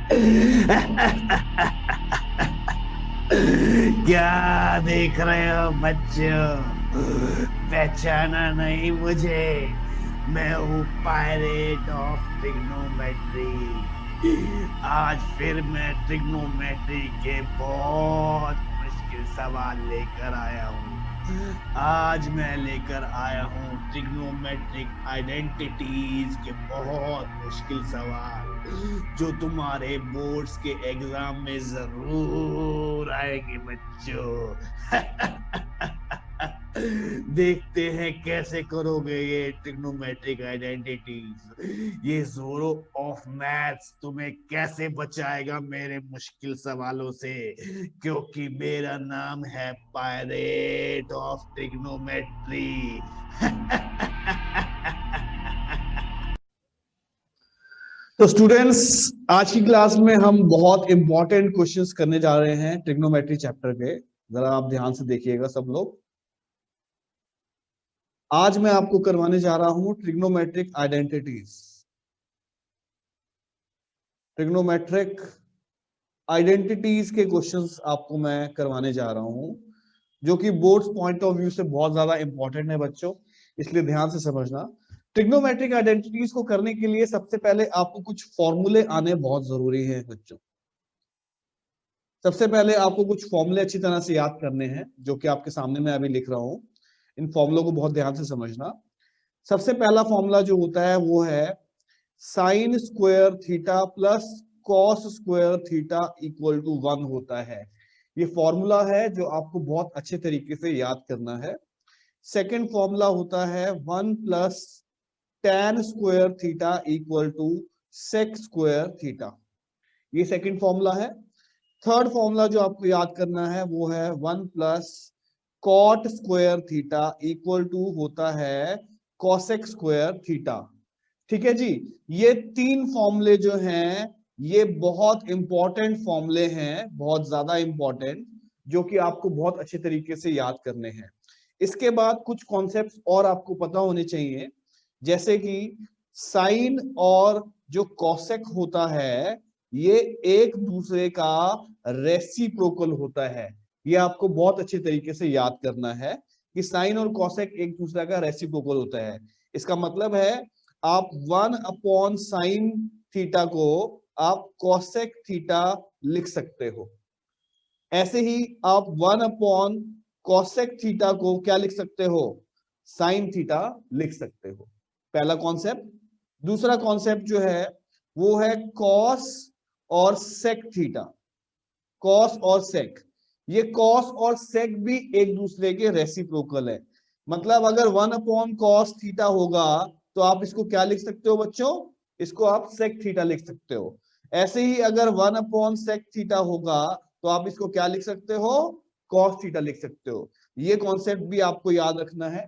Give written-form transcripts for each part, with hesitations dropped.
क्या देख रहे हो बच्चों? पहचाना नहीं मुझे? मैं हूँ पायरेट ऑफ ट्रिग्नोमेट्री। आज फिर मैं ट्रिग्नोमेट्री के बहुत मुश्किल सवाल लेकर आया हूँ। आज मैं लेकर आया हूँ ट्रिग्नोमेट्रिक आइडेंटिटीज के बहुत मुश्किल सवाल, जो तुम्हारे बोर्ड्स के एग्जाम में जरूर आएंगे बच्चों। देखते हैं कैसे करोगे ये ट्रिग्नोमेट्रिक आइडेंटिटीज। ये जोरो ऑफ मैथ्स तुम्हें कैसे बचाएगा मेरे मुश्किल सवालों से, क्योंकि मेरा नाम है पायरेट ऑफ ट्रिग्नोमेट्री। तो स्टूडेंट्स, आज की क्लास में हम बहुत इंपॉर्टेंट क्वेश्चंस करने जा रहे हैं ट्रिग्नोमेट्री चैप्टर के। जरा आप ध्यान से देखिएगा सब लोग। आज मैं आपको करवाने जा रहा हूं ट्रिग्नोमेट्रिक आइडेंटिटीज। ट्रिग्नोमेट्रिक आइडेंटिटीज के क्वेश्चंस आपको मैं करवाने जा रहा हूं, जो कि बोर्ड्स पॉइंट ऑफ व्यू से बहुत ज्यादा इंपॉर्टेंट है बच्चों, इसलिए ध्यान से समझना। ट्रिग्नोमेट्रिक आइडेंटिटीज को करने के लिए सबसे पहले आपको कुछ फॉर्मूले आने बहुत जरूरी है बच्चों। सबसे पहले आपको कुछ फॉर्मूले अच्छी तरह से याद करने हैं, जो कि आपके सामने मैं अभी लिख रहा हूं। इन फॉर्मूलों को बहुत ध्यान से समझना। सबसे पहला फॉर्मूला जो होता है वो है sine square theta plus cos square theta equal to 1 होता है। ये फॉर्मूला है जो आपको बहुत अच्छे तरीके से याद करना है। सेकेंड फॉर्मूला होता है 1 plus tan square theta equal to sec square theta. ये सेकेंड फॉर्मूला है। थर्ड फॉर्मूला जो आपको याद करना है वो है 1 plus cot square theta equal to होता है कॉसेक स्क्वायर थीटा। ठीक है जी। ये तीन फॉर्मूले जो हैं ये बहुत इंपॉर्टेंट फॉर्मूले हैं, बहुत ज्यादा इंपॉर्टेंट, जो कि आपको बहुत अच्छे तरीके से याद करने हैं। इसके बाद कुछ कॉन्सेप्ट्स और आपको पता होने चाहिए, जैसे कि साइन और जो कॉसेक होता है ये एक दूसरे का रेसिप्रोकल होता है। ये आपको बहुत अच्छे तरीके से याद करना है कि साइन और कॉसेक एक दूसरे का रेसिप्रोकल होता है। इसका मतलब है आप 1 अपॉन साइन थीटा को आप कॉसेक थीटा लिख सकते हो। ऐसे ही आप 1 अपॉन कॉसेक थीटा को क्या लिख सकते हो? साइन थीटा लिख सकते हो। पहला कॉन्सेप्ट। दूसरा कॉन्सेप्ट जो है वो है कॉस और सेक थीटा। कॉस और सेक, ये कॉस और सेक भी एक दूसरे के रेसिप्रोकल है। मतलब अगर 1 अपॉन कॉस थीटा होगा तो आप इसको क्या लिख सकते हो बच्चों? इसको आप सेक थीटा लिख सकते हो। ऐसे ही अगर 1 अपॉन सेक थीटा होगा तो आप इसको क्या लिख सकते हो? कॉस थीटा लिख सकते हो। ये कॉन्सेप्ट भी आपको याद रखना है।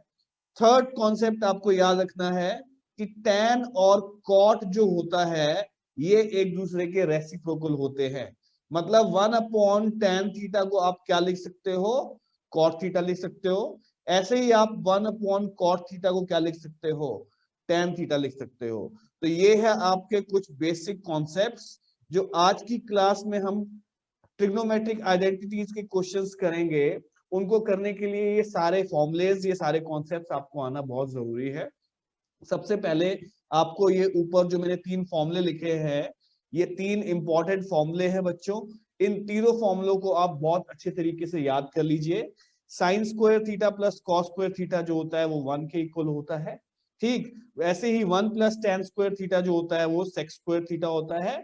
थर्ड कॉन्सेप्ट आपको याद रखना है कि टैन और कॉट जो होता है ये एक दूसरे के रेसिप्रोकल होते हैं। मतलब 1 अपॉन टैन थीटा को आप क्या लिख सकते हो? कॉट थीटा लिख सकते हो। ऐसे ही आप 1 अपॉन कॉट थीटा को क्या लिख सकते हो? टैन थीटा लिख सकते हो। तो ये है आपके कुछ बेसिक कॉन्सेप्ट्स जो आज की क्लास में हम ट्रिग्नोमेट्रिक आइडेंटिटीज के क्वेश्चंस करेंगे। उनको करने के लिए ये सारे फॉर्मुलेज, ये सारे कॉन्सेप्ट्स आपको आना बहुत जरूरी है। सबसे पहले आपको ये ऊपर जो मैंने 3 फॉर्मूले लिखे हैं, ये 3 इंपॉर्टेंट फॉर्मूले हैं बच्चों। इन तीनों फॉर्मूलों को आप बहुत अच्छे तरीके से याद कर लीजिए। Sign square theta plus cos square theta जो होता है वो 1 के इक्वल होता है। ठीक वैसे ही 1 प्लस tan स्क्वायर थीटा जो होता है वो सेक स्क्वायर थीटा होता है।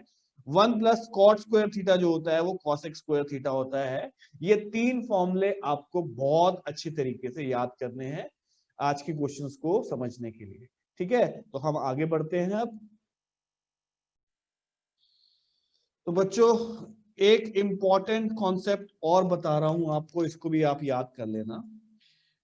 1 प्लस कॉट स्क्वायर थीटा जो होता है वो कॉसेक स्क्वायर थीटा होता है। ये 3 फॉर्मूले आपको बहुत अच्छी तरीके से याद करने हैं आज के क्वेश्चंस को समझने के लिए। ठीक है, तो हम आगे बढ़ते हैं अब। तो बच्चों, एक इंपॉर्टेंट कॉन्सेप्ट और बता रहा हूं आपको, इसको भी आप याद कर लेना।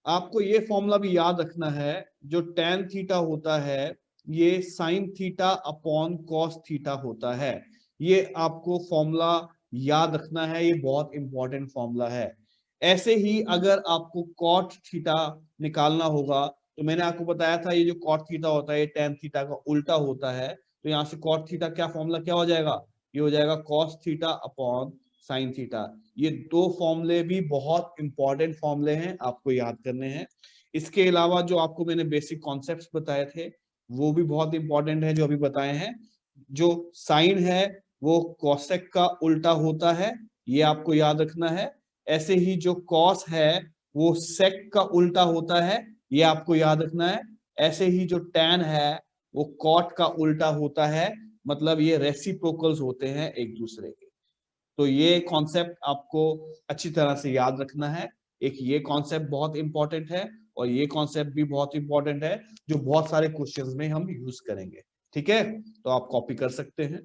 आपको ये फॉर्मूला भी याद रखना है, जो tan थीटा होता है ये sign theta upon cos theta होता है। ये आपको फॉर्मूला याद रखना है, ये बहुत इंपॉर्टेंट फॉर्मूला है। ऐसे ही अगर आपको कॉट थीटा निकालना होगा, तो मैंने आपको बताया था ये जो कॉट थीटा होता है ये tan थीटा का उल्टा होता है। तो यहाँ से कॉट थीटा क्या फॉर्मूला क्या हो जाएगा? ये हो जाएगा cos theta upon sin theta. ये दो फॉर्मूले भी बहुत इंपॉर्टेंट फॉर्मूले हैं, आपको याद करने हैं। इसके अलावा जो आपको मैंने बेसिक कॉन्सेप्ट्स बताए थे वो भी बहुत इंपॉर्टेंट है जो अभी बताए हैं। जो साइन है वो कोसेक का उल्टा होता है, ये आपको याद रखना है। ऐसे ही जो कॉस है वो सेक का उल्टा होता है, ये आपको याद रखना है। ऐसे ही जो टैन है वो कॉट का उल्टा होता है, मतलब ये रेसिप्रोकल्स होते हैं एक दूसरे के। तो ये कॉन्सेप्ट आपको अच्छी तरह से याद रखना है। एक ये कॉन्सेप्ट बहुत इंपॉर्टेंट है और ये कॉन्सेप्ट भी बहुत इंपॉर्टेंट है जो बहुत सारे क्वेश्चंस में हम यूज करेंगे। ठीक है, तो आप कॉपी कर सकते हैं।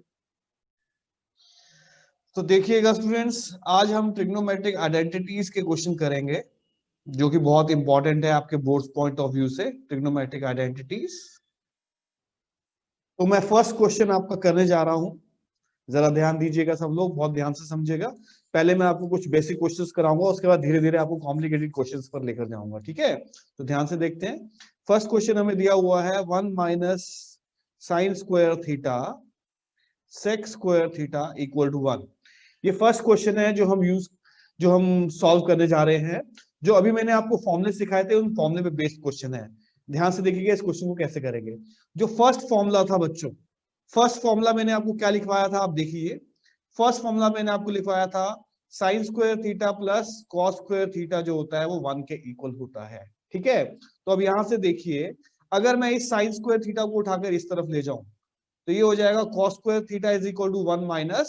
तो देखिएगा स्टूडेंट्स, आज हम ट्रिग्नोमेट्रिक आइडेंटिटीज के क्वेश्चन करेंगे जो कि बहुत इंपॉर्टेंट है आपके बोर्ड पॉइंट ऑफ व्यू से, ट्रिग्नोमेट्रिक आइडेंटिटीज। तो मैं फर्स्ट क्वेश्चन आपका करने जा रहा हूं, जरा ध्यान दीजिएगा सब लोग, बहुत ध्यान से समझिएगा। पहले मैं आपको कुछ बेसिक क्वेश्चंस कराऊंगा, उसके बाद धीरे धीरे आपको कॉम्प्लिकेटेड क्वेश्चंस पर लेकर जाऊंगा। ठीक है, तो ध्यान से देखते हैं। फर्स्ट क्वेश्चन हमें दिया हुआ है 1 minus sine square theta sec square theta equal to 1। ये फर्स्ट क्वेश्चन है जो हम सॉल्व करने जा रहे हैं। जो अभी मैंने आपको फॉर्मूले सिखाए थे उन फॉर्मूले पे बेस्ड क्वेश्चन है। ध्यान से देखिएगा इस क्वेश्चन को कैसे करेंगे। जो फर्स्ट फॉर्मूला था बच्चों, फर्स्ट फॉर्मूला मैंने आपको क्या लिखवाया था, आप देखिए। फर्स्ट फॉर्मूला मैंने आपको लिखवाया था sine square theta plus cos square theta जो होता है वो 1 के इक्वल होता है। ठीक है, तो अब यहां से देखिए, अगर मैं इस साइन स्क्वायर थीटा को उठाकर इस तरफ ले जाऊं तो ये हो जाएगा cos square theta is equal to 1 minus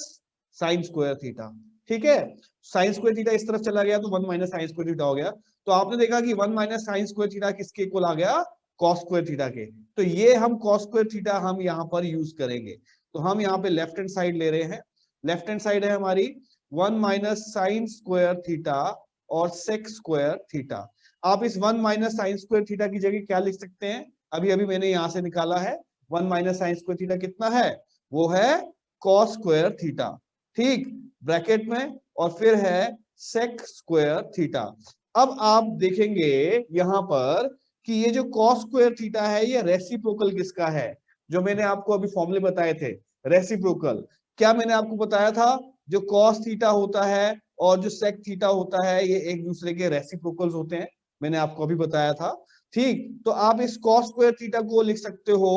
sine square theta. ठीक है, साइन स्क्वायर थीटा इस तरफ चला गया तो 1 माइनस साइन स्क्वायर थीटा हो गया। तो आपने देखा कि 1 माइनस साइन स्क्वायर थीटा किसके इक्वल आ गया, cos स्क्वायर थीटा के। तो ये हम cos स्क्वायर थीटा हम यहाँ पर यूज करेंगे। तो हम यहाँ पे लेफ्ट हैंड साइड ले रहे हैं। लेफ्ट हैंड साइड है हमारी 1 माइनस साइन स्क्वायर थीटा और सेक स्क्वायर थीटा। आप इस 1 माइनस साइन स्क्वायर थीटा की जगह क्या लिख सकते हैं, अभी अभी मैंने यहां से निकाला है। 1 माइनस साइन स्क्वायर थीटा कितना है, वो है cos स्क्वायर थीटा, ठीक, ब्रैकेट में, और फिर है sec स्क्वायर थीटा। अब आप देखेंगे यहां पर कि ये जो cos स्क्वायर थीटा है ये रेसिप्रोकल किसका है, जो मैंने आपको अभी फॉर्मूले बताए थे। रेसिप्रोकल क्या मैंने आपको बताया था, जो cos थीटा होता है और जो sec थीटा होता है ये एक दूसरे के रेसिप्रोकल्स होते हैं, मैंने आपको अभी बताया था। ठीक, तो आप इस cos स्क्वायर थीटा को लिख सकते हो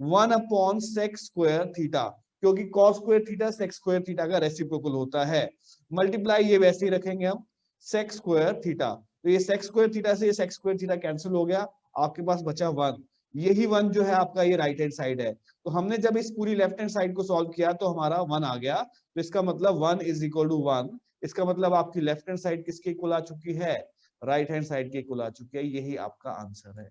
1 अपॉन sec स्क्वायर थीटा, क्योंकि cos square theta sec square theta का रेसिप्रोकल होता है। मल्टीप्लाई ये वैसे ही रखेंगे हम sec स्क्वायर थीटा, तो ये sec स्क्वायर थीटा से ये sec स्क्वायर थीटा कैंसिल हो गया, आपके पास बचा 1। यही 1 जो है आपका ये राइट हैंड साइड है। तो हमने जब इस पूरी लेफ्ट हैंड साइड को सॉल्व किया तो हमारा 1 आ गया, तो इसका मतलब 1 इज इक्वल टू 1। इसका मतलब आपकी लेफ्ट हैंड साइड किसके इक्वल आ चुकी है, राइट हैंड साइड के इक्वल आ चुकी है। यही आपका आंसर है।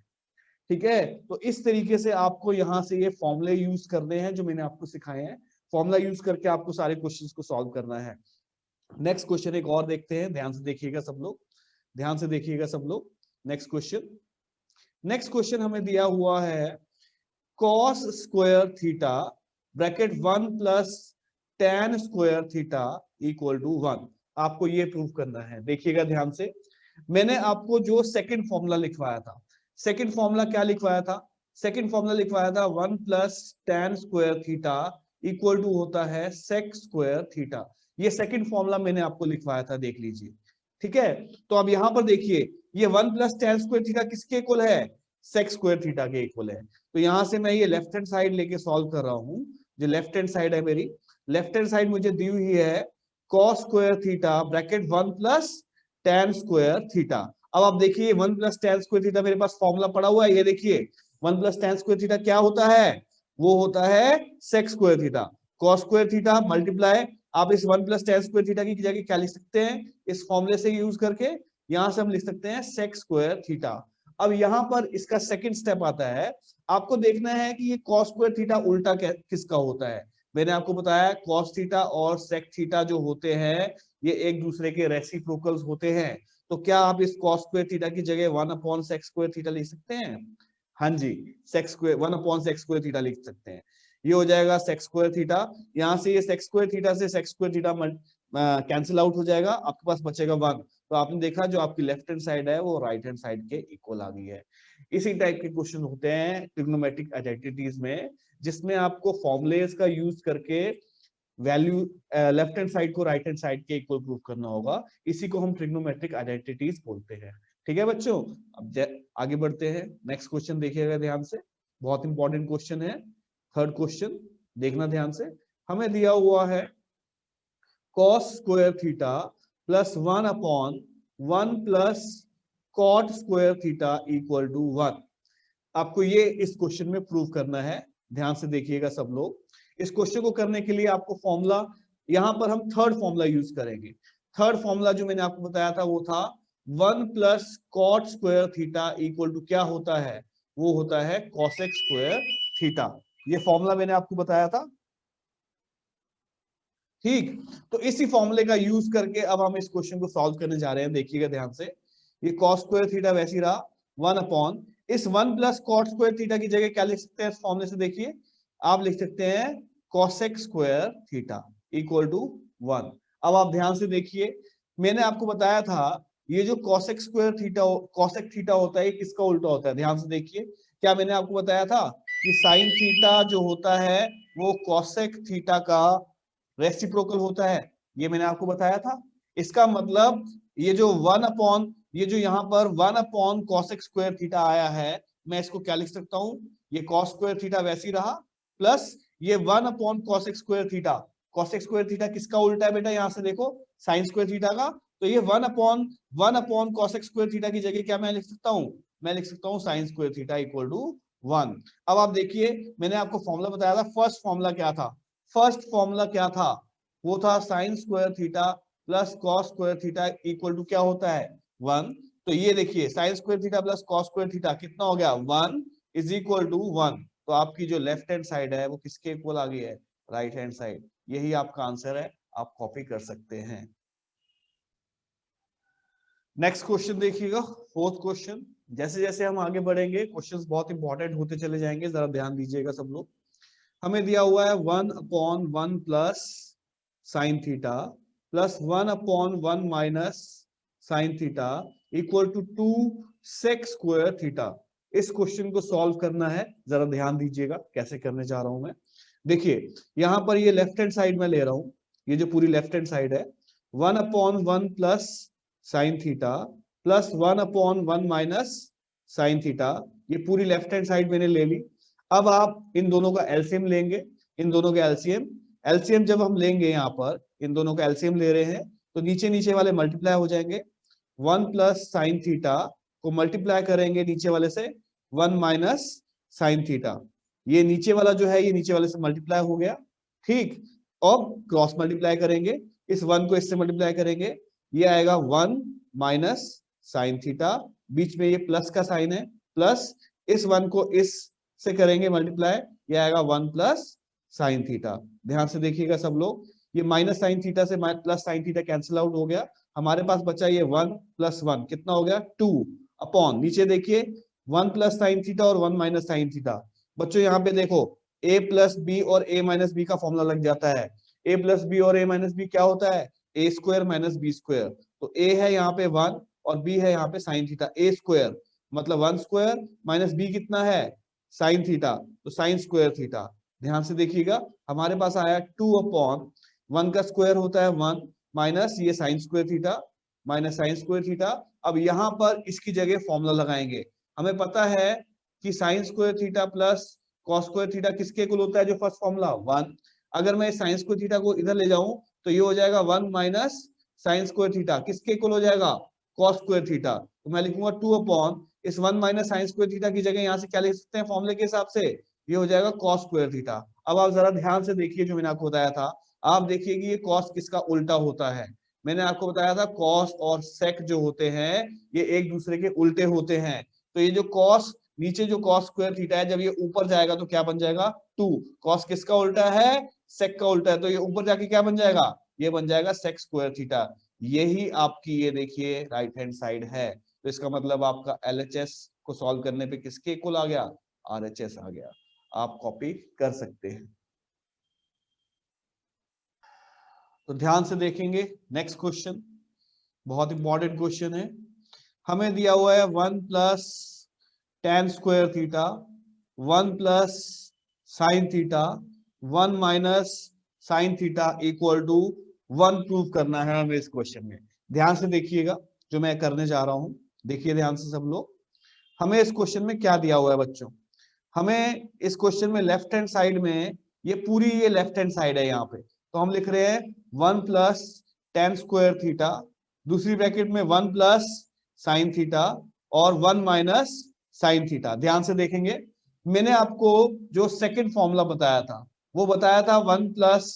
ठीक है, तो इस तरीके से आपको यहां से ये फॉर्मूले यूज करने हैं जो मैंने आपको सिखाए हैं। फॉर्मूला यूज करके आपको सारे क्वेश्चंस को सॉल्व करना है। नेक्स्ट क्वेश्चन एक और देखते हैं, ध्यान से देखिएगा सब लोग, ध्यान से देखिएगा सब लोग। नेक्स्ट क्वेश्चन, नेक्स्ट क्वेश्चन हमें दिया हुआ है cos square theta bracket 1 plus tan square theta equal to 1। आपको ये प्रूव करना है। देखिएगा ध्यान से, मैंने आपको जो सेकंड फॉर्मूला लिखवाया था, सेकंड फॉर्मूला क्या लिखवाया था, सेकंड फॉर्मूला लिखवाया था 1 plus tan square theta equal to होता है sec स्क्वायर थीटा। ये सेकंड फॉर्मूला मैंने आपको लिखवाया था, देख लीजिए। ठीक है, तो अब यहां पर देखिए ये 1 प्लस tan स्क्वायर थीटा किसके इक्वल है, sec स्क्वायर थीटा के इक्वल है। तो यहां से मैं ये लेफ्ट हैंड साइड लेके सॉल्व कर रहा हूं। जो लेफ्ट हैंड साइड है मेरी, लेफ्ट हैंड साइड मुझे दी हुई है cos square theta bracket 1 plus tan square theta. अब आप देखिए 1 प्लस tan स्क्वायर थीटा मेरे पास फॉर्मूला पड़ा हुआ है, ये देखिए 1 प्लस tan स्क्वायर थीटा क्या होता है, वो होता है sec square theta. cos square theta multiply, आप इस 1 प्लस tan स्क्वायर थीटा की जगह क्या लिख सकते हैं, इस फॉर्मूले से यूज करके यहां से हम लिख सकते हैं sec स्क्वायर थीटा। अब यहां पर इसका सेकंड स्टेप आता है, आपको देखना है कि ये cos स्क्वायर थीटा उल्टा किसका होता है। मैंने आपको बताया cos थीटा और sec थीटा जो होते हैं ये एक दूसरे के रेसिप्रोकल्स होते हैं। तो क्या आप इस cos स्क्वायर थीटा की जगह 1 अपॉन sec स्क्वायर थीटा लिख सकते हैं, हाँ जी, sec square 1 upon sec square theta लिख सकते हैं। ये हो जाएगा sec स्क्वायर थीटा, यहाँ से ये sec स्क्वायर थीटा से sec square theta cancel out हो जाएगा, आपके पास बचेगा 1। तो आपने देखा जो आपकी लेफ्ट हैंड साइड है वो राइट हैंड साइड के इक्वल आ गई है। इसी टाइप के क्वेश्चन होते हैं ट्रिग्नोमेट्रिक आइडेंटिटीज में, जिसमें आपको फॉर्मुलेस का यूज करके वैल्यू लेफ्ट हैंड साइड को राइट हैंड साइड के इक्वल प्रूव करना होगा। इसी को हम ट्रिग्नोमेट्रिक आइडेंटिटीज बोलते हैं। ठीक है बच्चों, अब आगे बढ़ते हैं। नेक्स्ट क्वेश्चन देखिएगा ध्यान से, बहुत इंपॉर्टेंट क्वेश्चन है। थर्ड क्वेश्चन देखना ध्यान से। हमें दिया हुआ है cos square theta plus 1 upon 1 plus cot square theta equal to 1। आपको ये इस क्वेश्चन में प्रूव करना है। ध्यान से देखिएगा सब लोग। इस क्वेश्चन को करने के लिए आपको फॉर्मूला, यहां पर हम थर्ड फॉर्मूला यूज करेंगे। थर्ड फॉर्मूला जो मैंने आपको बताया था वो था 1 plus cot square theta equal to क्या होता है, वो होता है cosec स्क्वायर थीटा। ये फॉर्मूला मैंने आपको बताया था। ठीक, तो इसी फॉर्मूले का यूज करके अब हम इस क्वेश्चन को सॉल्व करने जा रहे हैं। देखिएगा ध्यान से, ये cos स्क्वायर थीटा वैसी रहा 1 अपॉन इस 1 प्लस cot स्क्वायर थीटा की जगह क्या लिख सकते हैं इस फॉर्मूले से, देखिए आप लिख सकते हैं cosec square theta equal to 1। अब आप ध्यान से देखिए, मैंने आपको बताया था ये जो cosec square theta cosec theta होता है, ये किसका उल्टा होता है। ध्यान से देखिए, क्या मैंने आपको बताया था कि साइन थीटा जो होता है वो cosec थीटा का रेसिप्रोकल होता है, ये मैंने आपको बताया था। इसका मतलब ये जो 1 अपॉन, ये जो यहाँ पर 1 अपॉन cosec स्क्वायर थीटा आया है, मैं इसको क्या लिख सकता हूँ, ये cos स्क्वायर थीटा वैसी रहा प्लस ये 1 upon cosec square theta. cosec square theta किसका उल्टा है बेटा, यहाँ से देखो साइन स्क्वायर थीटा का। तो ये 1 अपॉन cosec स्क्वायर थीटा की जगह क्या मैं लिख सकता हूँ, मैं लिख सकता हूँ sine square theta equal to 1। अब आप देखिए, मैंने आपको फॉर्मूला बताया था, फर्स्ट फॉर्मूला क्या था, फर्स्ट फॉर्मूला क्या था, वो था sine square theta plus cos square theta equal to क्या होता है 1। तो ये देखिए sine square theta plus cos square theta कितना हो गया 1 इज इक्वल टू 1। तो आपकी जो लेफ्ट हैंड साइड है वो किसके इक्वल आ गई है, राइट हैंड साइड। यही आपका आंसर है, आप कॉपी कर सकते हैं। नेक्स्ट क्वेश्चन देखिएगा, फोर्थ क्वेश्चन। जैसे जैसे हम आगे बढ़ेंगे क्वेश्चंस बहुत इंपॉर्टेंट होते चले जाएंगे, जरा ध्यान दीजिएगा सब लोग। हमें दिया हुआ है 1 upon 1 plus sine theta plus 1 upon 1 minus sine theta equal to 2 sec square theta. इस क्वेश्चन को सॉल्व करना है, जरा ध्यान दीजिएगा कैसे करने जा रहा हूं मैं। देखिए यहां पर ये लेफ्ट हैंड साइड में ले रहा हूं, ये जो पूरी लेफ्ट हैंड साइड है 1 upon 1 plus sine theta plus 1 upon 1 minus sine theta, ये पूरी लेफ्ट हैंड साइड मैंने ले ली। अब आप इन दोनों का एलसीएम लेंगे, इन दोनों का एलसीएम, एलसीएम जब हम लेंगे यहाँ पर इन दोनों का एलसीएम ले रहे हैं तो नीचे नीचे वाले मल्टीप्लाई हो जाएंगे। 1 प्लस साइन थीटा को मल्टीप्लाई करेंगे नीचे वाले से 1 माइनस साइन थीटा, ये नीचे वाला जो है ये नीचे वाले से मल्टीप्लाई हो गया। ठीक, अब क्रॉस मल्टीप्लाई करेंगे, इस 1 को इससे मल्टीप्लाई करेंगे, ये आएगा 1 माइनस साइन थीटा, बीच में ये प्लस का साइन है, प्लस इस 1 को इस से करेंगे मल्टीप्लाई, ये आएगा 1 प्लस साइन थीटा। ध्यान से देखिएगा सब लोग, ये माइनस साइन थीटा से plus sine theta cancel out हो गया, हमारे पास बचा ये 1 प्लस 1 कितना हो गया 2 अपॉन, नीचे देखिए 1 प्लस साइन थीटा और 1 माइनस साइन थीटा। बच्चों यहाँ पे देखो a प्लस बी और a माइनस बी का फॉर्मूला लग जाता है। a प्लस बी और a माइनस बी क्या होता है, a square minus b square. तो a है यहाँ पे 1 और b है यहाँ पे साइन थीटा, a स्क्वायर मतलब 1 स्क्वायर माइनस b कितना है साइन थीटा, तो साइन स्क्वायर थीटा। ध्यान से देखिएगा, हमारे पास आया 2 अपॉन 1 का स्क्वायर होता है 1 माइनस ये sine square theta minus sine square theta. अब यहाँ पर इसकी जगह फॉर्मूला लगाएंगे। हमें पता है कि sign square theta plus cos square theta किसके इक्वल होता है, जो फर्स्ट फॉर्मूला 1। अगर मैं साइन स्क्वायर थीटा को इधर ले जाऊं तो ये हो जाएगा 1 माइनस साइन स्क्वायर थीटा, किसके इक्वल हो जाएगा कॉस स्क्वायर थीटा। तो मैं लिखूंगा 2 अपॉन इस 1 माइनस साइन स्क्वायर थीटा की जगह यहाँ से क्या लिख सकते हैं फॉर्मूले के हिसाब से, ये हो जाएगा कॉस स्क्वायर थीटा। अब आप जरा ध्यान से देखिए जो मैंने आपको बताया था, आप देखिए कि ये कॉस किसका उल्टा होता है। मैंने आपको बताया था कॉस और सेक जो होते हैं ये एक दूसरे के उल्टे होते हैं। तो ये जो कॉस, नीचे जो कॉस स्क्वायर थीटा है जब ये ऊपर जाएगा तो क्या बन जाएगा 2, कॉस किसका उल्टा है सेक का उल्टा है, तो ये ऊपर जाके क्या बन जाएगा, ये बन जाएगा सेक स्क्वायर थीटा। यही आपकी ये देखिए राइट हैंड साइड है। तो इसका मतलब आपका एलएचएस को सॉल्व करने पे किसके इक्वल आ गया, आरएचएस आ गया। आप कॉपी कर सकते हैं। तो ध्यान से देखेंगे नेक्स्ट क्वेश्चन, बहुत इंपॉर्टेंट क्वेश्चन है। हमें दिया हुआ है 1 plus tan square theta 1 plus sine theta 1 minus sine theta equal to 1 prove करना है हमें इस क्वेश्चन में। ध्यान से देखिएगा जो मैं करने जा रहा हूं, देखिए ध्यान से सब लोग। हमें इस क्वेश्चन में क्या दिया हुआ है बच्चों, हमें इस क्वेश्चन में लेफ्ट हैंड साइड में ये पूरी ये लेफ्ट हैंड साइड है यहाँ पे, तो हम लिख रहे हैं 1 प्लस टेन स्क्वायर थीटा, दूसरी ब्रैकेट में 1 प्लस साइन थीटा और 1 माइनस साइन थीटा। ध्यान से देखेंगे, मैंने आपको जो सेकंड फॉर्मूला बताया था वो बताया था 1 प्लस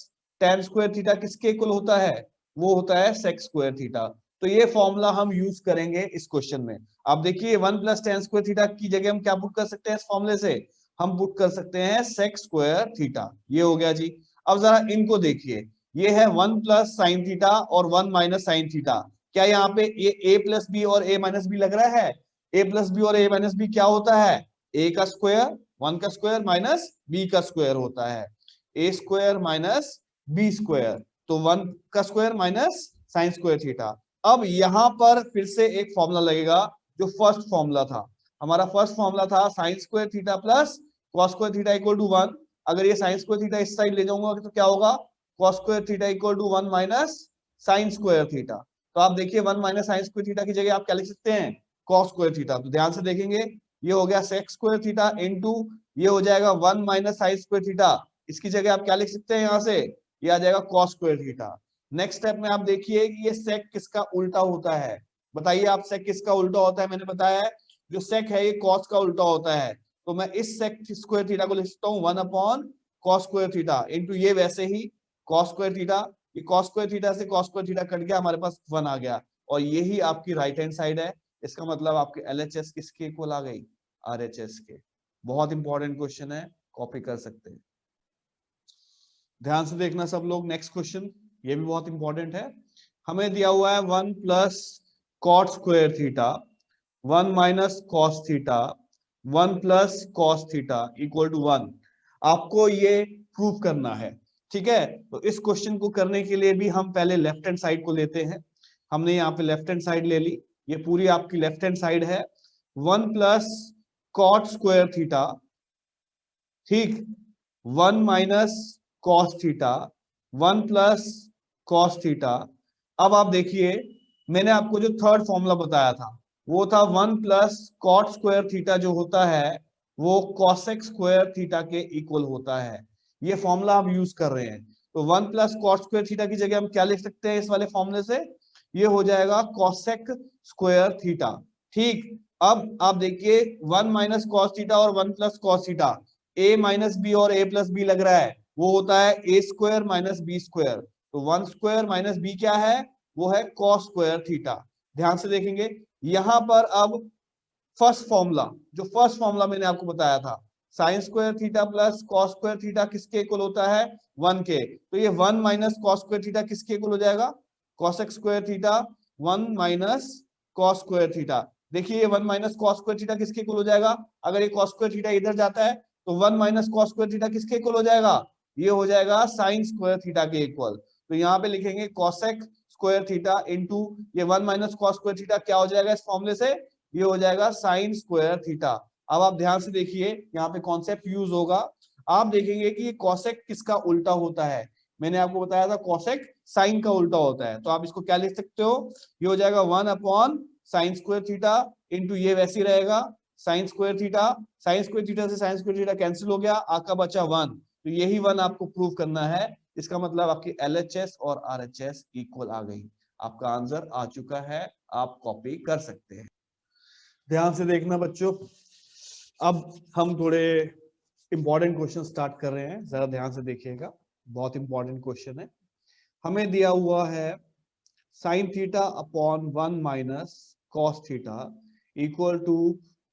टेन स्क्वायर थीटा किसके इक्वल होता है, वो होता है सेक स्क्वायर थीटा। तो ये फॉर्मूला हम यूज करेंगे इस क्वेश्चन में। आप देखिए 1 प्लस टेन स्क्वायर थीटा की जगह हम क्या पुट कर सकते हैं इस फॉर्मूले से, हम पुट कर सकते हैं सेक स्क्वायर थीटा। ये हो गया जी। अब जरा इनको देखिए, ये है 1 प्लस साइन थीटा और 1 माइनस साइन थीटा। क्या यहाँ पे ए प्लस बी और ए माइनस बी लग रहा है? ए प्लस बी और ए माइनस बी क्या होता है? ए का स्क्वायर 1 का स्क्वायर माइनस बी का स्क्वायर होता है, ए स्क्वायर माइनस बी स्क्वायर, तो 1 का square minus sine square theta. अब यहां पर फिर से एक फॉर्मूला लगेगा जो फर्स्ट फॉर्मूला था। हमारा फर्स्ट फॉर्मूला था sine square theta plus cos square theta equal to 1। अगर ये साइन स्क्वायर थीटा इस साइड ले जाऊंगा तो क्या होगा? Cos square theta equal to 1 minus sine square theta. तो आप देखिए 1 माइनस साइन स्क्वायर थीटा की जगह आप क्या लिख सकते हैं? Cos square theta. तो ध्यान से देखेंगे, ये हो गया सेक स्क्वायर थीटा इनटू ये हो जाएगा 1 माइनस साइन स्क्वायर थीटा। इसकी जगह आप क्या लिख सकते हैं यहाँ से? ये आ जाएगा cos square theta. Next step में आप देखिए कि ये सेक किसका उल्टा होता है, बताइए आप सेक किसका उल्टा होता है? मैंने बताया है जो सेक है ये कॉस का उल्टा होता है, तो मैं इस सेक स्क्वायर थीटा को लिख सकता हूँ 1 upon cos square theta into ये वैसे ही कॉस स्क्वायर थीटा। ये कॉस स्क्वायर थीटा से कॉस स्क्वायर थीटा कट गया, हमारे पास 1 आ गया, और यही आपकी राइट हैंड साइड है। इसका मतलब आपके एलएचएस किसके इक्वल आ गई? आरएचएस के। बहुत इंपॉर्टेंट क्वेश्चन है, कॉपी कर सकते हैं। ध्यान से देखना सब लोग, नेक्स्ट क्वेश्चन ये भी बहुत इंपॉर्टेंट है। हमें दिया हुआ है 1 plus cot square theta 1 minus cos theta 1 plus cos theta equal to 1। आपको ये प्रूव करना है, ठीक है? तो इस क्वेश्चन को करने के लिए भी हम पहले लेफ्ट हैंड साइड को लेते हैं। हमने यहाँ पे लेफ्ट हैंड साइड ले ली, ये पूरी आपकी लेफ्ट हैंड साइड है। 1 प्लस कॉट स्क्वायर थीटा, ठीक, 1 minus cos theta 1 plus cos theta. अब आप देखिए मैंने आपको जो थर्ड फॉर्मूला बताया था वो था 1 प्लस कॉट स्क्वायर थीटा जो होता है वो कॉसेक स्क्वायर थीटा के इक्वल होता है। ये फॉर्मूला हम यूज कर रहे हैं। तो 1 प्लस कॉट स्क्वायर थीटा की जगह हम क्या लिख सकते हैं इस वाले फॉर्मूले से? ये हो जाएगा कॉसेक स्क्वायर थीटा, ठीक। अब आप देखिए 1 माइनस कॉस थीटा और 1 प्लस कॉस थीटा, ए माइनस बी और ए प्लस बी लग रहा है, वो होता है ए स्क्वायर माइनस बी स्क्वायर। तो 1 स्क्वायर माइनस बी क्या है? वो है कॉस स्क्वायर थीटा। ध्यान से देखेंगे यहां पर अब फर्स्ट फॉर्मूला मैंने आपको बताया था sine square theta plus cos square theta किसके इक्वल होता है? 1 के। तो ये 1 माइनस कॉस स्क्वायर थीटा किसके इक्वल हो जाएगा? Cosec square theta 1 minus cos square theta. देखिए 1 माइनस कॉस स्क्वायर थीटा किसके इक्वल हो जाएगा? अगर ये कॉस स्क्वायर थीटा इधर जाता है तो 1 माइनस कॉस स्क्वायर थीटा किसके इक्वल हो जाएगा? ये हो जाएगा साइन स्क्वायर थीटा के इक्वल। तो यहाँ पे लिखेंगे कॉसेक स्क्वायर थीटा इनटू ये 1 माइनस कॉस स्क्वायर थीटा क्या हो जाएगा इस फॉर्मूले से? ये हो जाएगा साइन स्क्वायर थीटा। अब आप ध्यान से देखिए यहाँ पे कॉन्सेप्ट यूज होगा। आप देखेंगे कि ये कॉसेक किसका उल्टा होता है? मैंने आपको बताया था कॉसेक साइन का उल्टा होता है, तो आप इसको क्या लिख सकते हो? ये हो जाएगा 1 upon sign square theta into ये वैसे रहेगा sign square theta. Sign square theta से साइन स्क्वायर थीटा कैंसिल हो गया, आपका बचा 1। तो यही 1 आपको प्रूव करना है। इसका मतलब आपकी एलएचएस और आरएचएस इक्वल आ गई। आपका आंसर आ चुका है, आप कॉपी कर सकते हैं। ध्यान से देखना बच्चों, अब हम थोड़े इंपॉर्टेंट क्वेश्चन स्टार्ट कर रहे हैं, जरा ध्यान से देखिएगा, बहुत इंपॉर्टेंट क्वेश्चन है। हमें दिया हुआ है sine theta upon 1 minus cos theta equal to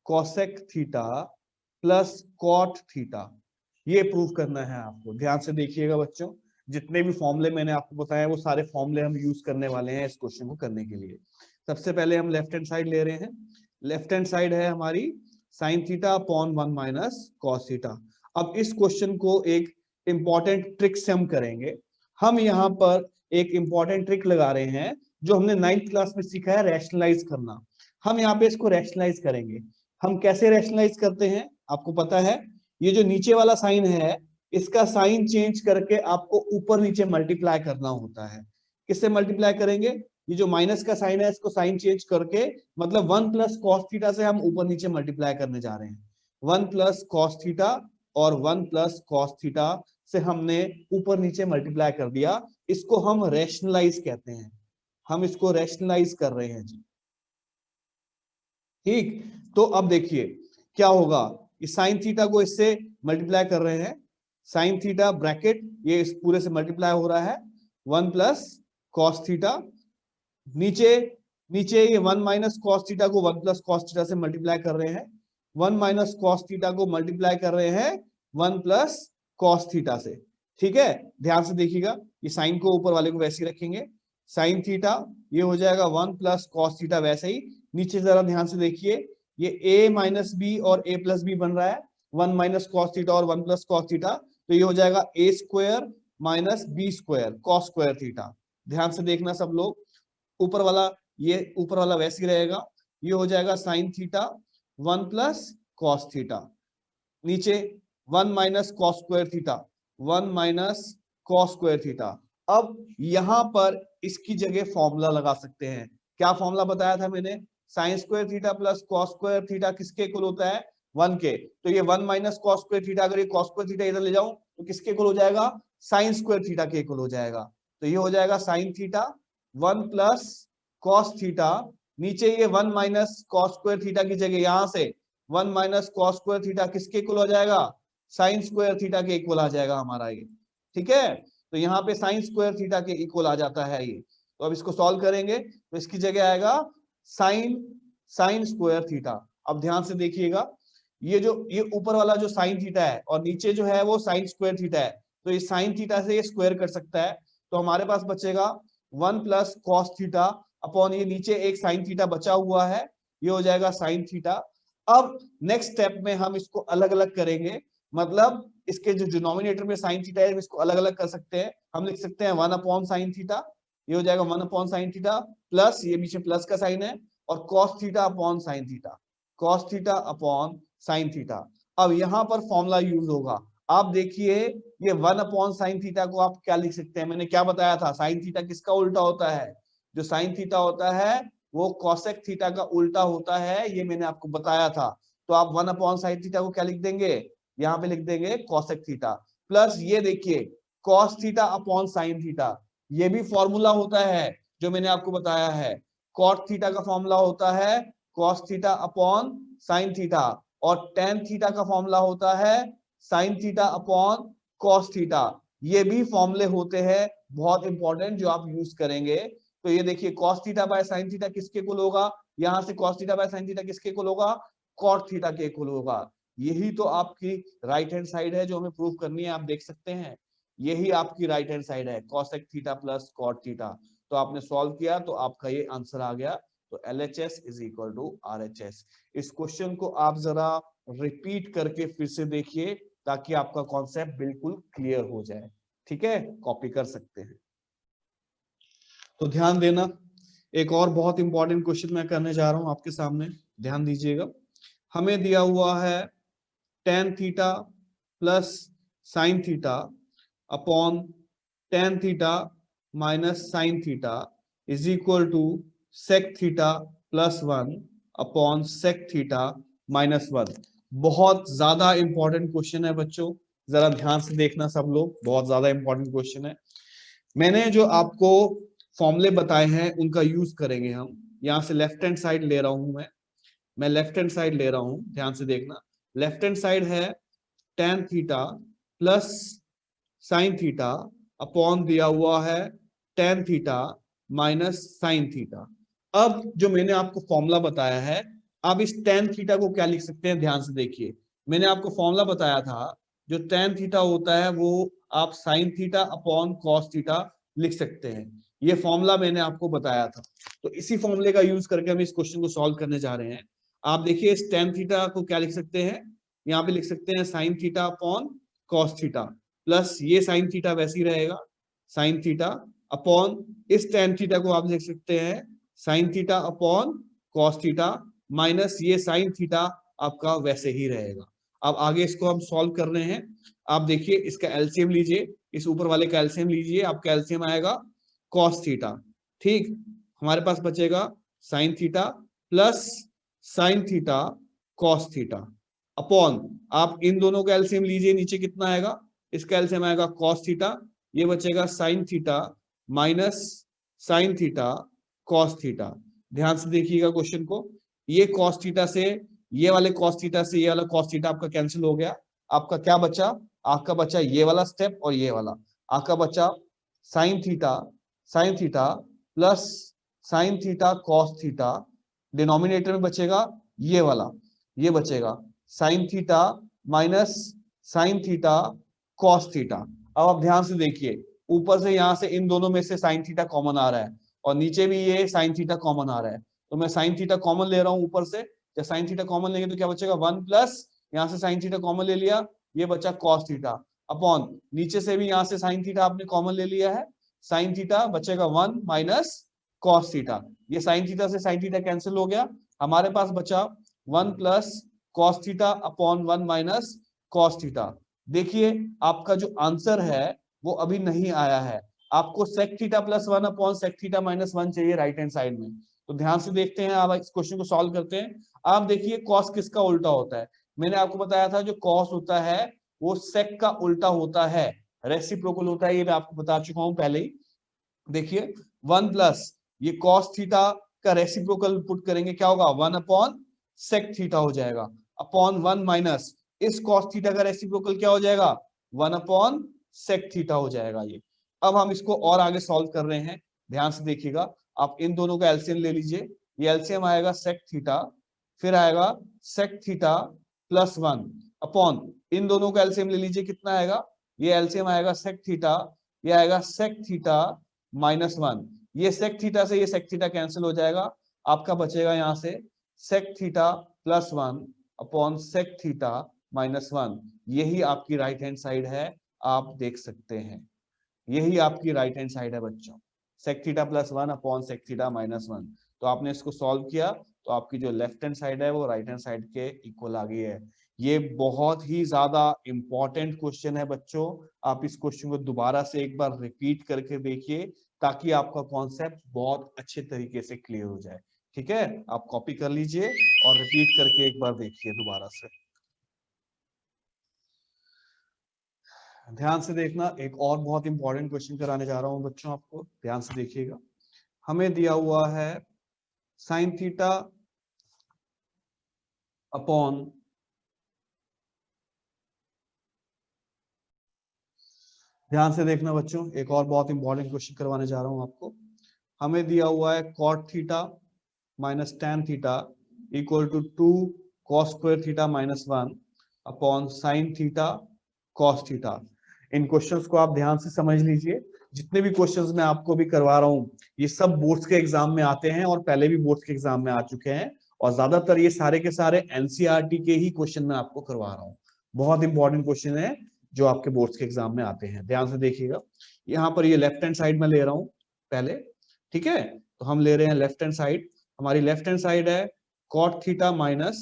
cosec theta plus cot theta. ये प्रूव करना है आपको। ध्यान से देखिएगा बच्चों, जितने भी फॉर्मूले मैंने आपको बताए वो सारे फॉर्मूले हम यूज करने वाले हैं इस क्वेश्चन को करने के लिए। सबसे पहले हम लेफ्ट हैंड साइड ले रहे हैं। लेफ्ट हैंड साइड है हमारी sign theta upon 1 minus cos theta. अब इस क्वेश्चन को एक इंपॉर्टेंट ट्रिक से हम करेंगे। हम यहाँ पर एक इंपॉर्टेंट ट्रिक लगा रहे हैं जो हमने 9th क्लास में सीखा है, रैशनलाइज करना। हम यहाँ पे इसको रैशनलाइज करेंगे। हम कैसे रैशनलाइज करते हैं आपको पता है? ये जो नीचे वाला साइन है इसका साइन चेंज करके आपको ऊपर नीचे मल्टीप्लाई करना होता है। किससे मल्टीप्लाई करेंगे? ये जो माइनस का साइन है इसको साइन चेंज करके, मतलब 1 प्लस कॉस थीटा से हम ऊपर नीचे मल्टीप्लाई करने जा रहे हैं। 1 प्लस कॉस थीटा और 1 प्लस कॉस थीटा से हमने ऊपर नीचे मल्टीप्लाई कर दिया। इसको हम रैशनलाइज कहते हैं, हम इसको रैशनलाइज कर रहे हैं जी। ठीक, तो अब देखिए क्या होगा, इस साइन थीटा को इससे मल्टीप्लाई कर रहे हैं, साइन थीटा ब्रैकेट ये इस पूरे से मल्टीप्लाई हो रहा है, 1 प्लस कॉस थीटा, नीचे नीचे ये 1 माइनस कॉस थीटा को 1 प्लस कॉस थीटा से मल्टीप्लाई कर रहे हैं, 1 माइनस कॉस थीटा को मल्टीप्लाई कर रहे हैं 1 प्लस कॉस थीटा से। ठीक है, ध्यान से देखिएगा, ये साइन को ऊपर वाले को वैसे ही रखेंगे, साइन थीटा ये हो जाएगा 1 प्लस कॉस थीटा वैसे ही। नीचे जरा ध्यान से देखिए, ये a माइनस बी और a प्लस बी बन रहा है, 1 माइनस कॉस थीटा और 1 प्लस कॉस थीटा, तो ये हो जाएगा a square minus b square cos square theta. ध्यान से देखना सब लोग, ऊपर वाला ये ऊपर वाला वैसे ही रहेगा, ये हो जाएगा sign theta 1 plus cos theta, नीचे 1 minus cos square theta, 1 minus cos square theta. अब यहां पर इसकी जगह फॉर्मूला लगा सकते हैं। क्या फॉर्मूला बताया था मैंने? Sign square theta plus cos square theta किसके इक्वल होता है? 1 के। तो ये 1 माइनस कॉस स्क्वायर थीटा, अगर ये कॉस स्क्वायर थीटा इधर ले जाऊं तो किसके इक्वल हो जाएगा? साइन स्क्वायर थीटा के इक्वल हो जाएगा। तो ये हो जाएगा sign theta 1 plus cos theta, नीचे ये 1 माइनस कॉस स्क्वायर थीटा की जगह यहां से 1 माइनस कॉस स्क्वायर थीटा किसके इक्वल हो जाएगा? साइन स्क्वायर थीटा के इक्वल आ जाएगा हमारा ये। ठीक है, तो यहाँ पे साइन स्क्वायर थीटा के इक्वल आ जाता है ये। तो अब इसको सॉल्व करेंगे तो इसकी जगह आएगा साइन स्क्वायर थीटा। अब ध्यान से देखिएगा, ये ऊपर वाला जो साइन थीटा है और नीचे जो है वो साइन स्क्वायर थीटा है, तो ये साइन थीटा से ये स्क्वायर कर सकता है, तो हमारे पास बचेगा 1 प्लस कॉस थीटा अपॉन ये नीचे एक साइन थीटा बचा हुआ है, ये हो जाएगा साइन थीटा। अब नेक्स्ट स्टेप में हम इसको अलग अलग करेंगे, मतलब इसके जो डिनोमिनेटर में साइन थीटा है इसको अलग अलग कर सकते हैं। हम लिख सकते हैं 1 अपॉन साइन थीटा, ये हो जाएगा 1 अपॉन साइन थीटा प्लस ये पीछे प्लस का साइन है, और cos theta upon sine theta, cos theta upon sine theta. अब यहाँ पर फॉर्मूला यूज होगा। आप देखिए ये 1 अपॉन साइन थीटा को आप क्या लिख सकते हैं? मैंने क्या बताया था? साइन थीटा किसका उल्टा होता है? जो साइन थीटा होता है वो कॉसेक थीटा का उल्टा होता है, ये मैंने आपको बताया था। तो आप 1 अपॉन साइन थीटा को क्या लिख देंगे? यहाँ पे लिख देंगे कॉसेक थीटा, प्लस ये देखिए cos theta upon sine theta, ये भी फॉर्मूला होता है जो मैंने आपको बताया है। कॉट थीटा का फॉर्मूला होता है cos theta upon sine theta, और टेन थीटा का फॉर्मूला होता है sine theta upon cos theta. ये भी फॉर्मूले होते हैं बहुत इंपॉर्टेंट जो आप यूज करेंगे। तो ये देखिए cos theta by sine theta किसके इक्वल होगा? यहाँ से cos theta by sine theta किसके इक्वल होगा? कॉट थीटा के इक्वल होगा। यही तो आपकी राइट हैंड साइड है जो हमें प्रूव करनी है। आप देख सकते हैं यही आपकी राइट हैंड साइड है, cosec theta plus cot theta. तो आपने सॉल्व किया तो आपका ये आंसर आ गया। तो LHS is equal to RHS। इस क्वेश्चन को आप जरा रिपीट करके फिर से देखिए ताकि आपका कॉन्सेप्ट बिल्कुल क्लियर हो जाए। ठीक है, कॉपी कर सकते हैं। तो ध्यान देना, एक और बहुत इंपॉर्टेंट क्वेश्चन मैं करने जा रहा हूं आपके सामने, ध्यान दीजिएगा। हमें दिया हुआ है tan theta plus sine theta upon tan theta minus sine theta is equal to sec theta plus 1 upon sec theta minus 1। बहुत ज्यादा इंपॉर्टेंट क्वेश्चन है बच्चों, जरा ध्यान से देखना सब लोग, बहुत ज्यादा इंपॉर्टेंट क्वेश्चन है। मैंने जो आपको फॉर्मूले बताए हैं उनका यूज करेंगे हम। यहाँ से लेफ्ट हैंड साइड ले रहा हूं मैं लेफ्ट हैंड साइड ले रहा हूं, ध्यान से देखना। लेफ्ट हैंड साइड है tan theta plus sine theta upon दिया हुआ है tan theta minus sine theta. अब जो मैंने आपको फॉर्मूला बताया है, अब इस tan थीटा को क्या लिख सकते हैं? ध्यान से देखिए, मैंने आपको फॉर्मूला बताया था जो tan थीटा होता है वो आप sign theta upon cos theta लिख सकते हैं। ये फॉर्मूला मैंने आपको बताया था, तो इसी फॉर्मूले का यूज करके हम इस क्वेश्चन को सॉल्व करने जा रहे हैं। आप देखिए इस tan थीटा को क्या लिख सकते हैं? यहाँ पे लिख सकते हैं sign theta upon cos theta, plus ये साइन थीटा वैसे ही रहेगा साइन थीटा अपॉन इस tan थीटा को आप लिख सकते हैं sign theta upon cos theta, minus ये साइन थीटा आपका वैसे ही रहेगा। अब आगे इसको हम सॉल्व कर रहे हैं। आप देखिए इसका एलसीएम लीजिए, इस ऊपर वाले का एलसीएम लीजिए, आपका एलसीएम आएगा कॉस थीटा। ठीक, हमारे पास बचेगा sign theta plus sine theta cos theta upon, आप इन दोनों का एलसीएम लीजिए, नीचे कितना आएगा, इसका एलसीएम आएगा कॉस थीटा, ये बचेगा sine theta minus sine theta cos theta. ध्यान से देखिएगा क्वेश्चन को, ये कॉस थीटा से ये वाले कॉस थीटा से ये वाला कॉस थीटा आपका कैंसिल हो गया, आपका क्या बचा, आपका बचा ये वाला स्टेप और ये वाला, आपका बचा sign theta plus sine theta cos theta, denominator में बचेगा ये वाला, ये बचेगा sine theta minus sine theta cos theta. अब आप ध्यान से देखिए, ऊपर से यहां से इन दोनों में से साइन थीटा कॉमन आ रहा है और नीचे भी ये साइन थीटा कॉमन आ रहा है, तो मैं साइन थीटा कॉमन ले रहा हूं ऊपर से, जब साइन थीटा कॉमन लेंगे तो क्या बचेगा 1 प्लस यहाँ से साइन थीटा कॉमन ले लिया, ये बचा कॉस थीटा अपॉन नीचे से भी यहाँ से साइन थीटा आपने कॉमन ले लिया है, साइन थीटा बचेगा 1 माइनस कॉस थीटा, ये साइन थीटा से साइन थीटा कैंसिल हो गया, हमारे पास बचा 1 plus cos theta upon 1 minus cos theta. देखिए आपका जो आंसर है वो अभी नहीं आया है, आपको sec theta plus 1 upon sec theta minus 1 चाहिए राइट हैंड साइड में। तो ध्यान से देखते हैं, आप इस क्वेश्चन को सॉल्व करते हैं। आप देखिए कॉस किसका उल्टा होता है, मैंने आपको बताया था जो कॉस होता है वो सेक का उल्टा होता है, रेसिप्रोकल होता है, ये मैं आपको बता चुका हूं पहले ही। देखिए 1 प्लस ये कॉस थीटा का रेसिप्रोकल पुट करेंगे क्या होगा 1 अपॉन सेक थीटा हो जाएगा अपॉन 1 माइनस इस कॉस थीटा का रेसिप्रोकल क्या हो जाएगा 1 अपॉन सेक थीटा हो जाएगा ये। अब हम इसको और आगे सॉल्व कर रहे हैं, ध्यान से देखिएगा, आप इन दोनों का एलसीएम ले लीजिए, ये एलसीएम आएगा सेक थीटा, फिर आएगा सेक थीटा प्लस 1 अपॉन इन दोनों का एलसीएम ले लीजिए, कितना आएगा, ये एलसीएम आएगा सेक थीटा, ये आएगा सेक थीटा माइनस 1, ये सेक थीटा से ये सेक थीटा कैंसिल हो जाएगा, आपका बचेगा यहां से sec theta plus 1 upon sec theta minus 1, यही आपकी राइट हैंड साइड है, आप देख सकते हैं यही आपकी राइट हैंड साइड है बच्चों, sec theta plus 1 upon sec theta minus 1। तो आपने इसको सॉल्व किया तो आपकी जो लेफ्ट हैंड साइड है वो राइट हैंड साइड के इक्वल आ गई है। ये बहुत ही ज्यादा इंपॉर्टेंट क्वेश्चन है बच्चों, आप इस क्वेश्चन को दोबारा से एक बार रिपीट करके देखिए ताकि आपका कॉन्सेप्ट बहुत अच्छे तरीके से क्लियर हो जाए। ठीक है, आप कॉपी कर लीजिए और रिपीट करके एक बार देखिए दोबारा से। ध्यान से देखना, एक और बहुत इंपॉर्टेंट क्वेश्चन कराने जा रहा हूं बच्चों, आपको ध्यान से देखिएगा। हमें दिया हुआ है साइन थीटा अपॉन ध्यान से देखना बच्चों, एक और बहुत इंपॉर्टेंट क्वेश्चन करवाने जा रहा हूं आपको। हमें दिया हुआ है cot theta minus tan theta equal to 2 cos square theta minus 1 upon sine theta cos theta. इन क्वेश्चंस को आप ध्यान से समझ लीजिए, जितने भी क्वेश्चंस मैं आपको भी करवा रहा हूं ये सब बोर्ड्स के एग्जाम में आते हैं और पहले भी बोर्ड्स के एग्जाम में आ चुके हैं, और ज्यादातर ये सारे के सारे एनसीईआरटी के ही क्वेश्चन मैं आपको करवा रहा हूँ। बहुत इंपॉर्टेंट क्वेश्चन है जो आपके बोर्ड्स के एग्जाम में आते हैं, ध्यान से देखिएगा। यहाँ पर ये लेफ्ट हैंड साइड में ले रहा हूँ पहले, ठीक है, तो हम ले रहे हैं लेफ्ट हैंड साइड, हमारी लेफ्ट हैंड साइड है cot theta minus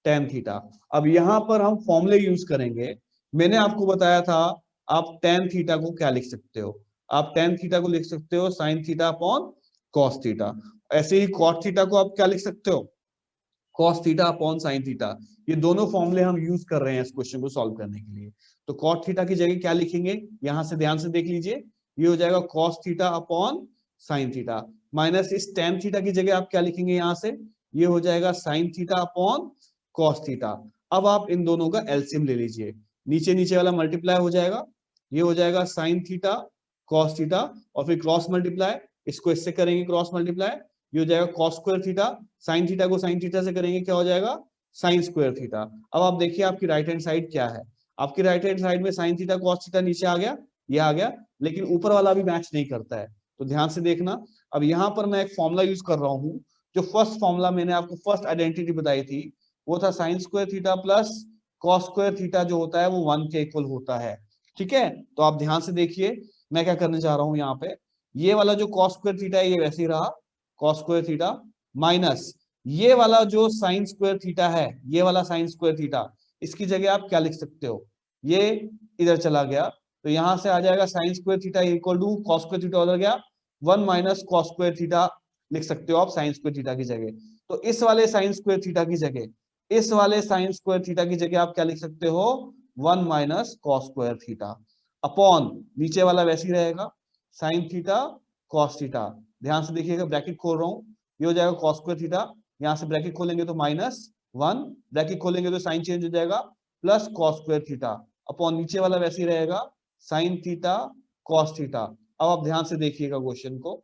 tan theta. अब यहाँ पर हम फॉर्मूले यूज करेंगे, मैंने आपको बताया था आप टेन थीटा को क्या लिख सकते हो, आप टेन थीटा को लिख सकते हो sign theta upon cos theta, ऐसे ही कॉट थीटा को आप क्या लिख सकते हो cos theta upon sine theta. ये दोनों फॉर्मूले हम यूज कर रहे हैं इस क्वेश्चन को सॉल्व करने के लिए। तो कॉट थीटा की जगह क्या लिखेंगे, यहां से ध्यान से देख लीजिए, ये हो जाएगा cos theta upon sine theta minus इस टेन थीटा की जगह आप क्या लिखेंगे, यहां से ये हो जाएगा sign theta upon cos theta. अब आप इन दोनों का एलसीएम ले लीजिए, नीचे नीचे वाला मल्टीप्लाई हो जाएगा, ये हो जाएगा साइन थीटा कॉस थीटा और फिर क्रॉस मल्टीप्लाई, इसको इससे करेंगे क्रॉस मल्टीप्लाई, ये हो जाएगा cos square theta, sine theta को साइन थीटा से करेंगे क्या हो जाएगा साइन स्क्वायर थीटा। अब आप देखिए आपकी राइट हैंड साइड क्या है, आपकी राइट हैंड साइड में साइन थीटा कॉस थीटा नीचे आ गया, ये आ गया, लेकिन ऊपर वाला भी मैच नहीं करता है, तो ध्यान से देखना। अब यहाँ पर मैं एक फॉर्मूला यूज कर रहा हूँ, जो फर्स्ट फॉर्मूला मैंने आपको फर्स्ट आइडेंटिटी बताई थी वो था sine square theta plus cos square theta, जो होता है वो 1 के इक्वल होता है। ठीक है, तो आप ध्यान से देखिए मैं क्या करने जा रहा हूँ, यहाँ पे ये वाला जो कॉस स्क्वायर थीटा है ये वैसे ही रहा कॉस स्क्वायर थीटा माइनस ये वाला जो साइन स्क्वायर थीटा है, ये वाला साइन स्क्वायर थीटा, इसकी जगह आप क्या लिख सकते हो, ये इधर चला गया, तो यहां से आ जाएगा sine square theta equal to cos square theta उधर गया, 1 माइनस कॉस स्क्वायर थीटा लिख सकते हो आप साइन स्क्वायर थीटा की जगह। तो इस वाले साइन स्क्वायर थीटा की जगह, इस वाले साइन स्क्वायर थीटा की जगह आप क्या लिख सकते हो, 1 minus cos square theta upon नीचे वाला वैसे ही रहेगा साइन थीटा कॉस थीटा। ध्यान से देखिएगा, ब्रैकेट खोल रहा हूं, ये हो जाएगा कॉस स्क्वायर थीटा, यहां से ब्रैकेट खोलेंगे तो -1, ब्रैकेट खोलेंगे तो साइन चेंज हो जाएगा plus cos square theta upon नीचे वाला वैसे ही रहेगा साइन थीटा कॉस थीटा। अब आप ध्यान से देखिएगा क्वेश्चन को,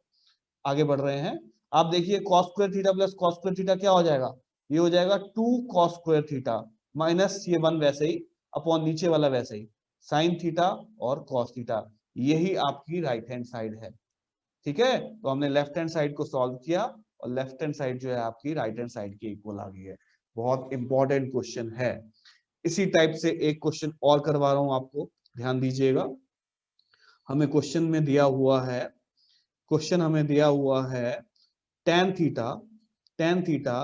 आगे बढ़ रहे हैं। आप देखिए cos square theta plus cos square theta क्या हो जाएगा, ये हो जाएगा 2 कॉस स्क्वायर थीटा माइनस ये 1 वैसे ही अपॉन नीचे वाला वैसे ही साइन थीटा और कॉस थीटा। यही आपकी राइट हैंड साइड है। ठीक है, तो हमने लेफ्ट हैंड साइड को सॉल्व किया और लेफ्ट हैंड साइड जो है आपकी राइट हैंड साइड के इक्वल आ गई है। बहुत इंपॉर्टेंट क्वेश्चन है। इसी टाइप से एक क्वेश्चन और करवा रहा हूं आपको, ध्यान दीजिएगा। हमें क्वेश्चन में दिया हुआ है, क्वेश्चन हमें दिया हुआ है tan theta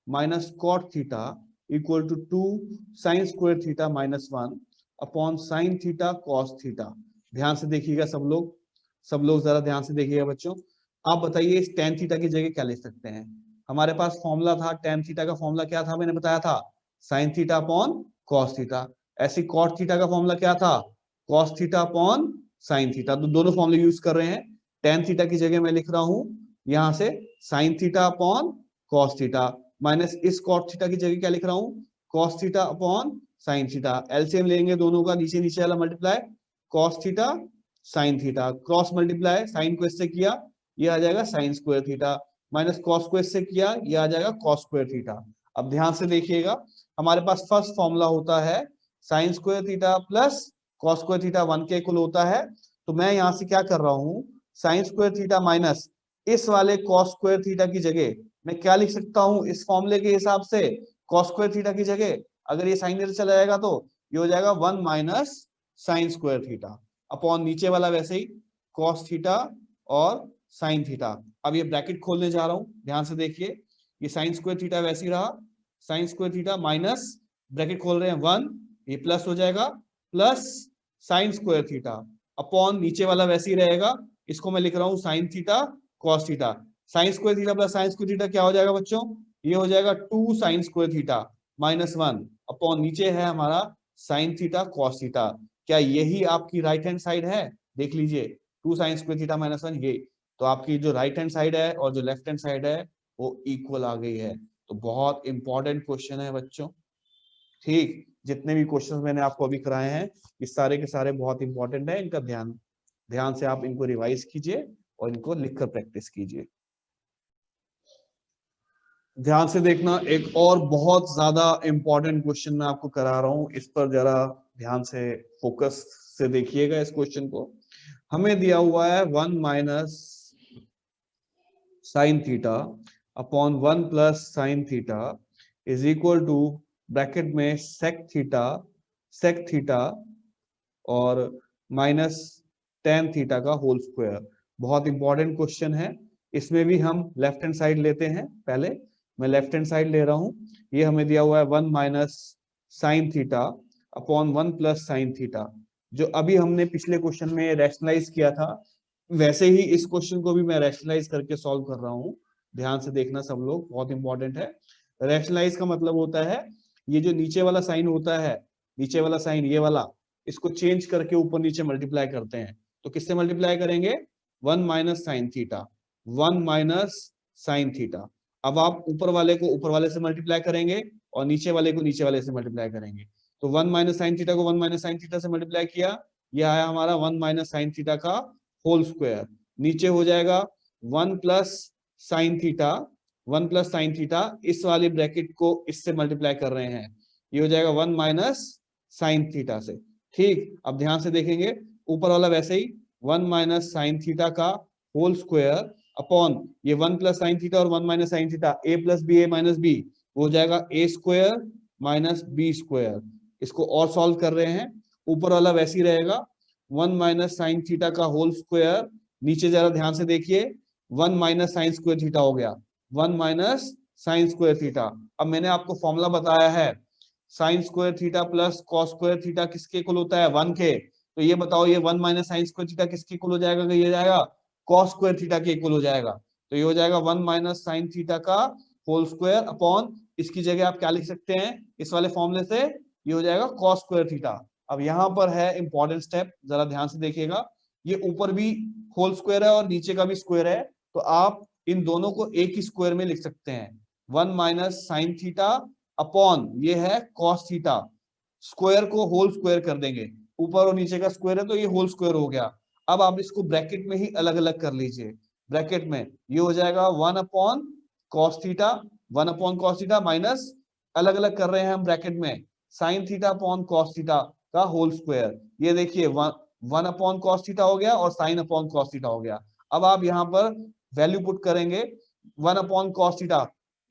minus cot theta equal to 2 sine square theta minus 1 upon sine theta cos theta. ध्यान से देखिएगा सब लोग जरा ध्यान से देखिएगा बच्चों। आप बताइए इस tan थीटा की जगह क्या ले सकते हैं। हमारे पास फॉर्मूला था tan थीटा का, फॉर्मूला क्या था मैंने बताया था, sign theta upon cos theta. ऐसे कॉट थीटा का फॉर्मूला क्या था, cos theta upon sine theta. तो दोनों फॉर्मूले यूज कर रहे हैं। tan थीटा की जगह मैं लिख रहा हूं यहां से sine theta upon cos theta minus इस कॉट थीटा की जगह क्या लिख रहा हूं, cos theta upon sine theta. LCM लेंगे दोनों का, नीचे नीचे वाला multiply, cos theta sine theta, cross multiply, sine को इससे किया ये आ जाएगा sine square theta minus cos को इससे किया ये आ जाएगा कॉस स्क्वायर थीटा। अब ध्यान से देखिएगा, हमारे पास फर्स्ट फॉर्मूला होता है sine square theta plus cos square theta 1 के इक्वल होता है। तो मैं यहां से क्या कर रहा हूं, साइन स्क्वायर थीटा माइनस इस वाले कॉस स्क्वायर थीटा की जगह मैं क्या लिख सकता हूं, इस फॉर्मूले के हिसाब से कॉस स्क्वायर थीटा की जगह अगर ये साइन इधर चला जाएगा तो ये हो जाएगा 1 minus sine square theta upon नीचे वाला वैसे ही कॉस थीटा और साइन थीटा। अब ये ब्रैकेट खोलने जा रहा हूं, ध्यान से देखिए, ये साइन स्क्वायर थीटा वैसे ही रहा, sign square theta minus bracket खोल रहे हैं 1, ये प्लस हो जाएगा plus sign square theta upon नीचे वाला वैसे ही रहेगा, इसको मैं लिख रहा हूं sign theta cos theta. Sign square theta plus sign square theta क्या हो जाएगा बच्चों, ये हो जाएगा 2 sine square theta minus 1 upon नीचे है हमारा साइन थीटा कॉस थीटा। क्या यही आपकी राइट हैंड साइड है, देख लीजिए 2 साइन स्क्वायर थीटा माइनस 1 ये। तो आपकी जो राइट हैंड साइड है और जो लेफ्ट हैंड साइड है वो इक्वल आ गई है। तो बहुत इंपॉर्टेंट क्वेश्चन है बच्चों। ठीक, जितने भी क्वेश्चंस मैंने आपको अभी कराए हैं ये सारे के सारे बहुत इंपॉर्टेंट है, इनका ध्यान से आप इनको रिवाइज कीजिए और इनको लिखकर प्रैक्टिस कीजिए। ध्यान से देखना, एक और बहुत ज्यादा इंपॉर्टेंट क्वेश्चन मैं आपको करा रहा हूं, इस पर जरा ध्यान से फोकस से देखिएगा इस क्वेश्चन को। हमें दिया हुआ है 1 minus sine theta upon 1 plus sine theta is equal to bracket में सेक थीटा और माइनस टेन थीटा का होल स्क्वायर। बहुत इंपॉर्टेंट क्वेश्चन है। इसमें भी हम लेफ्ट हैंड साइड लेते हैं, पहले मैं लेफ्ट हैंड साइड ले रहा हूं। ये हमें दिया हुआ है 1 minus sine theta upon 1 plus sine theta, जो अभी हमने पिछले क्वेश्चन में रैशनलाइज किया था वैसे ही इस क्वेश्चन को भी मैं रैशनलाइज करके सॉल्व कर रहा हूं। ध्यान से देखना सब लोग, बहुत इंपॉर्टेंट है। रैशनलाइज का मतलब होता है ये जो नीचे वाला साइन होता है, नीचे वाला साइन ये वाला, इसको चेंज करके ऊपर नीचे मल्टीप्लाई करते हैं। तो किससे मल्टीप्लाई करेंगे, 1 minus sine theta, 1 minus sine theta. अब आप ऊपर वाले को ऊपर वाले से मल्टीप्लाई करेंगे और नीचे वाले को नीचे वाले से मल्टीप्लाई करेंगे। तो 1 माइनस साइन थीटा को 1 माइनस साइन थीटा से मल्टीप्लाई किया, यह आया हमारा 1 माइनस साइन थीटा का होल स्क्वायर। नीचे हो जाएगा 1 plus sine theta, 1 plus sine theta, इस वाली ब्रैकेट को इससे मल्टीप्लाई कर रहे हैं, ये हो जाएगा 1 माइनस साइन थीटा से। ठीक, अब ध्यान से देखेंगे, ऊपर वाला वैसे ही 1 माइनस साइन थीटा का होल स्क्वायर अपॉन ये 1 प्लस साइन थीटा और 1 minus sine theta, a plus b a minus b, हो जाएगा a square minus b square. इसको और सॉल्व कर रहे हैं, ऊपर वाला वैसे ही रहेगा 1 माइनस साइन थीटा का होल स्क्वायर, नीचे जरा ध्यान से देखिए 1 माइनस साइन स्क्वायर थीटा हो गया, 1 माइनस साइन स्क्वायर थीटा। अब मैंने आपको फॉर्मूला बताया है sine square theta plus cos square theta किसके इक्वल होता है? 1 के। तो ये बताओ ये 1 माइनस साइन स्क्वायर थीटा किसके इक्वल हो जाएगा? ये जाएगा कॉस स्क्वायर थीटा के इक्वल हो जाएगा। तो ये हो जाएगा 1 माइनस साइन थीटा का होल स्क्वायर अपॉन, इसकी जगह आप क्या लिख सकते हैं इस वाले फॉर्मूले से? ये हो जाएगा कॉस स्क्वायर थीटा। अब यहाँ पर है इंपॉर्टेंट स्टेप, जरा ध्यान से देखिएगा। ये ऊपर भी होल स्क्वायर है और नीचे का भी स्क्वायर है, तो आप इन दोनों को एक ही स्क्वायर में लिख सकते हैं। 1 माइनस साइन थीटा अपॉन ये है कॉस थीटा, स्क्वायर को होल स्क्वायर कर देंगे, ऊपर और नीचे का स्क्वायर है तो ये होल स्क्वायर हो गया। अब आप इसको ब्रैकेट में ही अलग अलग कर लीजिए। ब्रैकेट में ये हो जाएगा 1 upon cos theta, 1 upon cos theta minus, अलग अलग कर रहे हैं हम ब्रैकेट में, sign theta upon cos theta का होल स्क्वायर। ये देखिए 1 अपॉन कॉस थीटा हो गया और साइन अपॉन कॉस थीटा हो गया। अब आप यहाँ पर वैल्यू पुट करेंगे 1 अपॉन कॉस थीटा,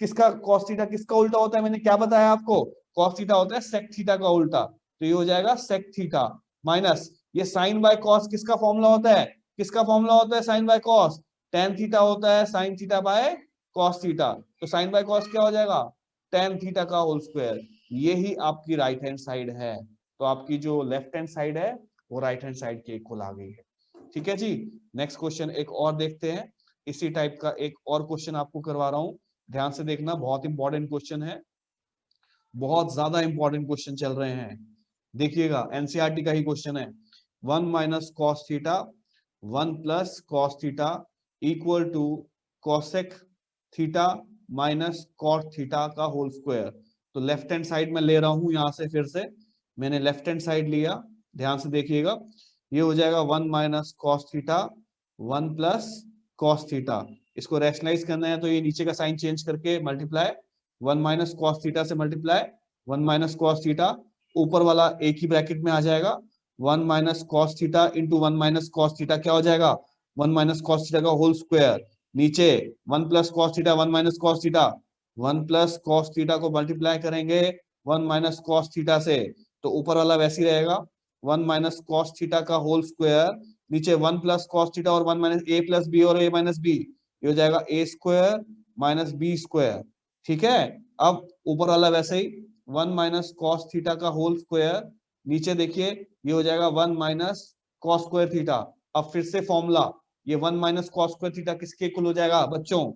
किसका कॉस थीटा किसका उल्टा होता है? मैंने क्या बताया आपको? कॉस थीटा होता है सेक थीटा का उल्टा, तो ये हो जाएगा सेक थीटा माइनस ये साइन बाय कॉस किसका फॉर्मूला होता है? किसका फॉर्मूला होता है sine by cos? Tan theta होता है sine theta by cos theta, तो साइन बाय कॉस क्या हो जाएगा? टेन थीटा का होल स्क्वायर। यही आपकी राइट हैंड साइड है, तो आपकी जो लेफ्ट हैंड साइड है वो राइट हैंड साइड के इक्वल आ गई है। ठीक है जी। नेक्स्ट क्वेश्चन एक और देखते हैं, इसी टाइप का एक और क्वेश्चन आपको करवा रहा हूं, ध्यान से देखना, बहुत इंपॉर्टेंट क्वेश्चन है, बहुत ज्यादा इंपॉर्टेंट क्वेश्चन चल रहे हैं, देखिएगा एनसीईआरटी का ही क्वेश्चन है। 1 minus cos theta 1 plus cos theta equal to cosec theta minus cot theta का होल स्क्वायर। तो लेफ्ट हैंड साइड में ले रहा हूं, यहां से फिर से मैंने लेफ्ट हैंड साइड लिया, ध्यान से देखिएगा। ये हो जाएगा 1 minus cos theta 1 plus cos theta, इसको रैशनलाइज करना है तो ये नीचे का साइन चेंज करके मल्टीप्लाई 1 माइनस कॉस थीटा से मल्टीप्लाई 1 माइनस कॉस थीटा, ऊपर वाला एक ही ब्रैकेट में आ जाएगा 1 minus cos theta into 1 minus cos theta, क्या हो जाएगा 1 माइनस कॉस थीटा का होल स्क्वायर, नीचे 1 plus cos theta 1 minus cos theta, 1 plus cos theta को मल्टीप्लाई करेंगे 1 माइनस कॉस थीटा से, तो ऊपर वाला वैसे ही रहेगा 1 माइनस कॉस थीटा का होल स्क्वायर, नीचे 1 प्लस कॉस थीटा और 1 माइनस ए प्लस बी और ए माइनस बी, ये हो जाएगा ए स्क्वायर माइनस बी स्क्वायर। ठीक है, अब ऊपर वाला वैसे ही 1 माइनस कॉस थीटा का होल स्क्वायर, नीचे देखिए ये हो जाएगा 1 माइनस कॉस स्क्वायर थीटा। अब फिर से फॉर्मूला, ये 1 माइनस कॉस स्क्वायर थीटा किसके इक्वल हो जाएगा बच्चों?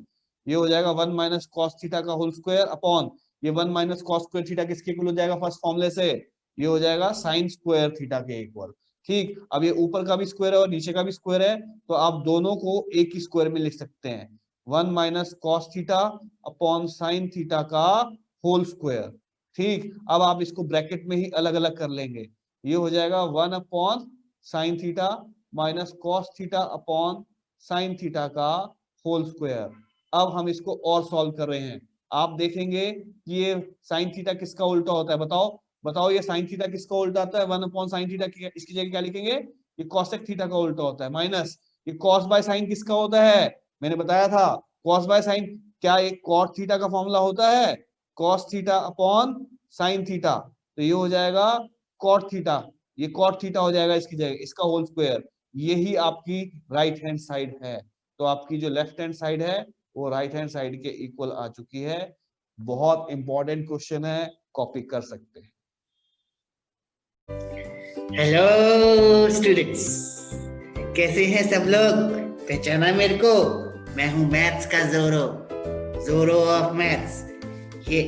ये हो जाएगा 1 माइनस कॉस थीटा का होल स्क्वायर अपॉन ये 1 माइनस कॉस स्क्वायर थीटा किसके इक्वल हो जाएगा फर्स्ट फॉर्मूले से? ये हो जाएगा साइन स्क्वायर थीटा के इक्वल। ठीक, अब ये ऊपर का भी स्क्वायर है और नीचे का भी स्क्वायर है, तो आप दोनों को एक ही स्क्वायर में लिख सकते हैं, 1 minus cos theta upon sine theta का होल स्क्वायर। ठीक, अब आप इसको ब्रैकेट में ही अलग अलग कर लेंगे, ये हो जाएगा 1 upon sine theta minus cos theta upon sine theta का होल स्क्वायर। अब हम इसको और सॉल्व कर रहे हैं, आप देखेंगे कि ये साइन थीटा किसका उल्टा होता है? बताओ बताओ, ये साइन थीटा किसका उल्टा आता है? 1 अपॉन साइन थीटा, इसकी जगह क्या लिखेंगे? ये कॉसेक थीटा का उल्टा होता है, माइनस ये कॉस बाय साइन किसका होता है? मैंने बताया था कॉस बाय साइन, क्या एक कॉट थीटा का फॉर्मूला होता है? Cos theta upon sine theta, तो ये हो जाएगा कॉट थीटा, ये कॉट थीटा हो जाएगा इसकी जगह, इसका होल स्क्वायर। यही आपकी राइट हैंड साइड है, तो आपकी जो लेफ्ट हैंड साइड है वो राइट हैंड साइड के इक्वल आ चुकी है। बहुत इंपॉर्टेंट क्वेश्चन है, कॉपी कर सकते हैं। हेलो स्टूडेंट्स, कैसे हैं सब लोग? पहचाना मेरे को? मैं हूँ मैथ्स का जोरो, जोरो ऑफ मैथ्स। ये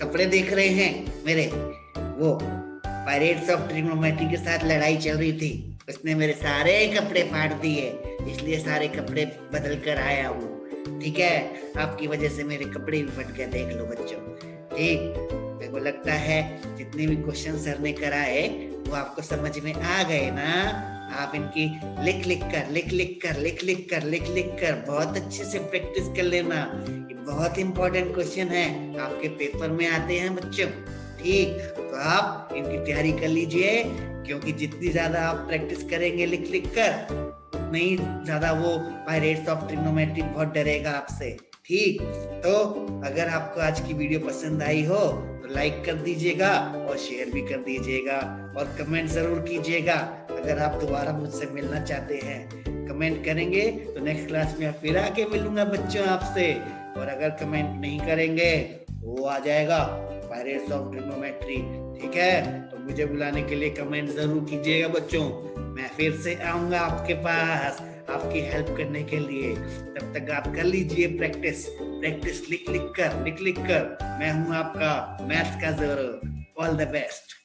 कपड़े देख रहे हैं मेरे, वो पायरेट्स ऑफ ट्रिग्नोमेट्री के साथ लड़ाई चल रही थी, उसने मेरे सारे कपड़े फाड़ दिए, इसलिए सारे कपड़े बदल कर आया हूँ। ठीक है, आपकी वजह से मेरे कपड़े भी फट गए, देख लो बच्चों। ठीक, मेरे को लगता है जितने भी क्वेश्चन सर ने कराए वो आपको समझ में आ गए ना? आप इनकी लिख लिख कर बहुत अच्छे से प्रैक्टिस कर लेना। ये बहुत इंपॉर्टेंट क्वेश्चन है, आपके पेपर में आते हैं बच्चों। ठीक, तो आप इनकी तैयारी कर लीजिए, क्योंकि जितनी ज्यादा आप प्रैक्टिस करेंगे लिख लिख कर, उतनी ही ज्यादा वो पायरेट्स ऑफ ट्रिग्नोमेट्री बहुत डरेगा आपसे। ठीक, तो अगर आपको आज की वीडियो पसंद आई हो तो लाइक कर दीजिएगा और शेयर भी कर दीजिएगा और कमेंट जरूर कीजिएगा। अगर आप दोबारा मुझसे मिलना चाहते हैं, कमेंट करेंगे तो नेक्स्ट क्लास में फिर आके मिलूंगा बच्चों आपसे, और अगर कमेंट नहीं करेंगे वो आ जाएगा पायरेट्स ऑफ ट्रिग्नोमेट्री। ठीक है, तो मुझे बुलाने के लिए कमेंट जरूर कीजिएगा बच्चों। मैं फिर से आऊंगा आपके पास आपकी हेल्प करने के लिए। तब तक आप कर लीजिए प्रैक्टिस लिख लिख कर। मैं हूं आपका मैथ्स का ज़ोरो। All the best.